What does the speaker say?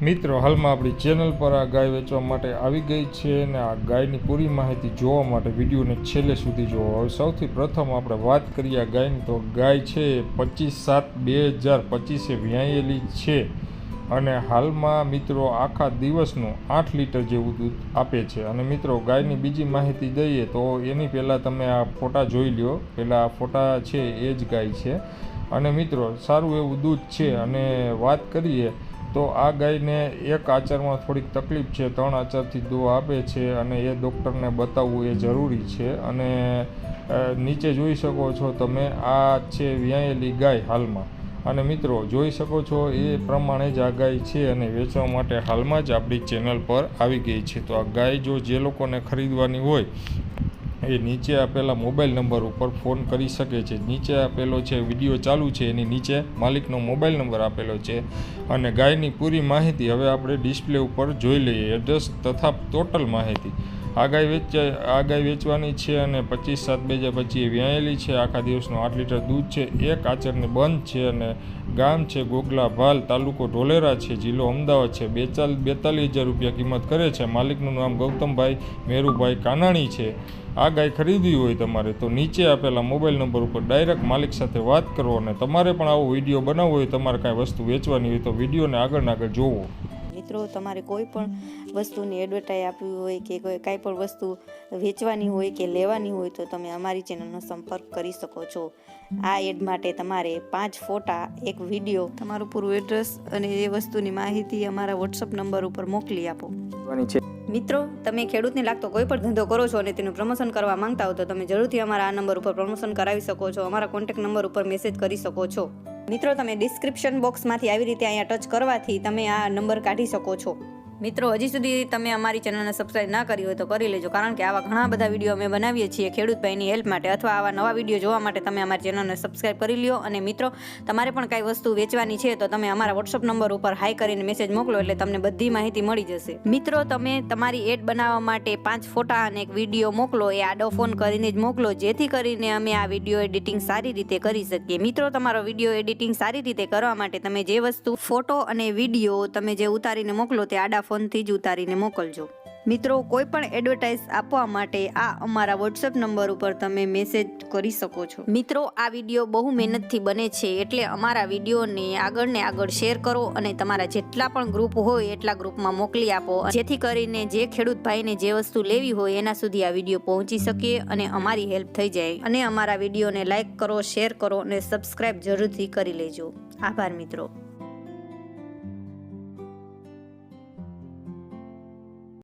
મિત્રો હાલમાં આપણી ચેનલ પર આ ગાય વેચવા માટે આવી ગઈ છે અને આ ગાયની પૂરી માહિતી જોવા માટે વિડીયોને છેલ્લે સુધી જોવો। હવે સૌથી પ્રથમ આપણે વાત કરીએ આ ગાયની, તો ગાય છે 25/7/2025 વ્યાયેલી છે અને હાલમાં મિત્રો આખા દિવસનું 8 લીટર જેવું દૂધ આપે છે। અને મિત્રો ગાયની બીજી માહિતી દઈએ તો એની પહેલાં તમે આ ફોટા જોઈ લ્યો, પહેલાં આ ફોટા છે એ જ ગાય છે અને મિત્રો સારું એવું દૂધ છે। અને વાત કરીએ તો આ ગાયને એક આચારમાં થોડીક તકલીફ છે, 3 આચારથી દવા આપે છે અને એ ડૉક્ટરને બતાવવું એ જરૂરી છે। અને નીચે જોઈ શકો છો તમે, આ છે વ્યાયેલી ગાય હાલમાં, અને મિત્રો જોઈ શકો છો એ પ્રમાણે જ આ ગાય છે અને વેચવા માટે હાલમાં જ આપણી ચેનલ પર આવી ગઈ છે। તો આ ગાય જો જે લોકોને ખરીદવાની હોય એ નીચે આપેલા મોબાઈલ નંબર ઉપર ફોન કરી શકે છે। નીચે આપેલો છે વિડીયો ચાલુ છે, એની નીચે માલિકનો મોબાઈલ નંબર આપેલો છે અને ગાયની પૂરી માહિતી હવે આપણે ડિસ્પ્લે ઉપર જોઈ લઈએ, એડ્રેસ તથા ટોટલ માહિતી। આ ગાય વેચવાની છે અને 25/7/2025 વ્યાયેલી છે, આખા દિવસનું 8 લીટર દૂધ છે, એક આચરને બંધ છે અને ગામ છે ગોગલા ભાલ, તાલુકો ઢોલેરા છે, જિલ્લો અમદાવાદ છે। 42,000 રૂપિયા કિંમત કરે છે। માલિકનું નામ ગૌતમભાઈ મેરુભાઈ કાનાણી છે। આ ગાય ખરીદવી હોય તમારે તો નીચે આપેલા મોબાઈલ નંબર ઉપર ડાયરેક્ટ માલિક સાથે વાત કરો અને તમારે પણ આવો વિડીયો બનાવવો હોય, તમારે કાંઈ વસ્તુ વેચવાની હોય તો વિડીયોને આગળ જોવો। મિત્રો તમારે કોઈ પણ વસ્તુની એડવર્ટાઈઝ આપવી હોય કે કાંઈ પણ વસ્તુ વેચવાની હોય કે લેવાની હોય તો તમે અમારી ચેનલનો સંપર્ક કરી શકો છો। આ એડ માટે તમારે 5 ફોટા, એક વિડીયો, તમારું પૂરું એડ્રેસ અને એ વસ્તુની માહિતી અમારા વોટ્સઅપ નંબર ઉપર મોકલી આપો। મિત્રો તમે ખેડૂતને લાગતો કોઈ પણ ધંધો કરો છો અને તેનું પ્રમોશન કરવા માંગતા હો તો તમે જરૂરથી અમારા આ નંબર ઉપર પ્રમોશન કરાવી શકો છો, અમારા કોન્ટેક્ટ નંબર ઉપર મેસેજ કરી શકો છો। મિત્રો તમે ડિસ્ક્રિપ્શન બોક્સમાંથી આવી રીતે અહીંયા ટચ કરવાથી તમે આ નંબર કાઢી શકો છો। મિત્રો હજી સુધી તમે અમારી ચેનલને સબસ્ક્રાઇબ ના કરી હોય તો કરી લેજો, કારણ કે આવા ઘણા બધા વિડીયો અમે બનાવીએ છીએ ખેડૂત ભાઈની હેલ્પ માટે, અથવા આવા નવા વિડીયો જોવા માટે તમે અમારી ચેનલને સબસ્ક્રાઇબ કરી લ્યો। અને મિત્રો તમારે પણ કાંઈ વસ્તુ વેચવાની છે તો તમે અમારા વોટ્સઅપ નંબર ઉપર હાઈ કરીને મેસેજ મોકલો એટલે તમને બધી માહિતી મળી જશે। મિત્રો તમે તમારી એડ બનાવવા માટે 5 ફોટા અને એક વિડીયો મોકલો, એ આડો ફોન કરીને જ મોકલો, જેથી કરીને અમે આ વિડીયો એડિટિંગ સારી રીતે કરી શકીએ। મિત્રો તમારો વિડીયો એડિટિંગ સારી રીતે કરવા માટે તમે જે વસ્તુ ફોટો અને વિડીયો તમે જે ઉતારીને મોકલો તે આડા ફોનથી જ ઉતારીને મોકલજો। મિત્રો કોઈ પણ એડવર્ટાઇઝ આપવા માટે આ અમારા વોટ્સએપ નંબર ઉપર તમે મેસેજ કરી શકો છો। મિત્રો આ વિડીયો બહુ મહેનતથી બને છે, એટલે અમારા વિડીયોને આગળ શેર કરો અને તમારા જેટલા પણ ગ્રુપ હોય એટલા ગ્રુપમાં મોકલી આપો, જેથી કરીને જે ખેડૂત ભાઈને જે વસ્તુ લેવી હોય એના સુધી આ વિડીયો પહોંચી શકે અને અમારી હેલ્પ થઈ જાય। અને અમારા વિડીયોને લાઈક કરો, શેર કરો અને સબસ્ક્રાઇબ જરૂરથી કરી લેજો। આભાર મિત્રો।